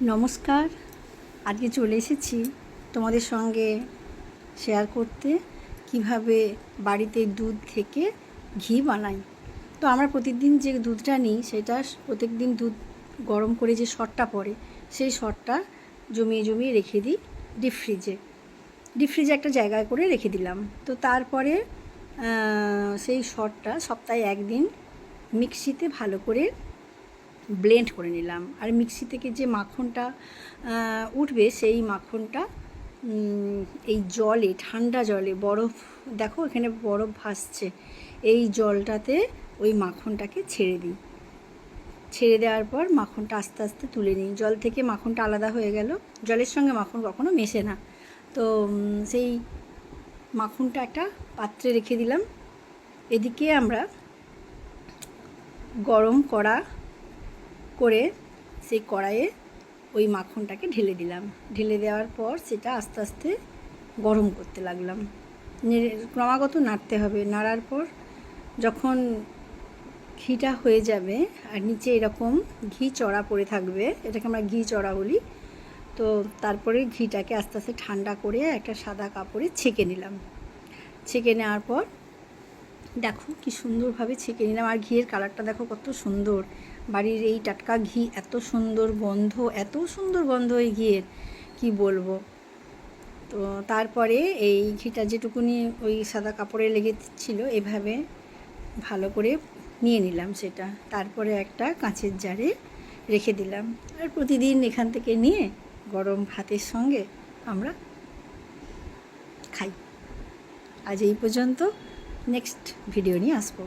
নমস্কার। আজকে চলে এসেছি তোমাদের সঙ্গে শেয়ার করতে কিভাবে বাড়িতে দুধ থেকে ঘি বানাই। তো আমরা প্রতিদিন যে দুধটা নিই সেটা প্রত্যেকদিন দুধ গরম করে যে সরটা পড়ে সেই সরটা জমিয়ে জমিয়ে রেখে দিই ডিপ ফ্রিজে একটা জায়গায় করে রেখে দিলাম। তো তারপরে সেই সরটা সপ্তাহে একদিন মিক্সিতে ভালো করে ব্লেন্ড করে নিলাম। আর মিক্সি থেকে যে মাখনটা উঠবে সেই মাখনটা এই জলে, ঠান্ডা জলে, বরফ, দেখো এখানে বরফ ভাসছে, এই জলটাতে ওই মাখনটাকে ছেড়ে দিই। ছেড়ে দেওয়ার পর মাখনটা আস্তে আস্তে তুলে নিই। জল থেকে মাখনটা আলাদা হয়ে গেল, জলের সঙ্গে মাখন কখনো মেশে না। তো সেই মাখনটা একটা পাত্রে রেখে দিলাম। এদিকে আমরা গরম কড়া করে সেই কড়াইয়ে ওই মাখনটাকে ঢেলে দিলাম। ঢেলে দেওয়ার পর সেটা আস্তে আস্তে গরম করতে লাগলাম। ক্রমাগত নাড়তে হবে। নাড়ার পর যখন ঘিটা হয়ে যাবে আর নিচে এরকম ঘি চড়া পড়ে থাকবে, এটাকে আমরা ঘি চড়া বলি, তো তারপরে ঘিটাকে আস্তে আস্তে ঠান্ডা করে একটা সাদা কাপড়ে ছেঁকে নিলাম। ছেঁকে নেওয়ার পর দেখো কি সুন্দরভাবে ছেঁকে নিলাম। আর ঘিয়ের কালারটা দেখো কত সুন্দর। বাড়ির এই টাটকা ঘি, এত সুন্দর গন্ধ, এত সুন্দর গন্ধ এই ঘিয়ের, কি বলবো। তো তারপরে এই ঘিটা যেটুকুনি ওই সাদা কাপড়ে লেগেছিল এভাবে ভালো করে নিয়ে নিলাম সেটা। তারপরে একটা কাঁচের জারে রেখে দিলাম। আর প্রতিদিন এখান থেকে নিয়ে গরম ভাতের সঙ্গে আমরা খাই। আজ এই পর্যন্ত, নেক্সট ভিডিও নিয়ে আসবো।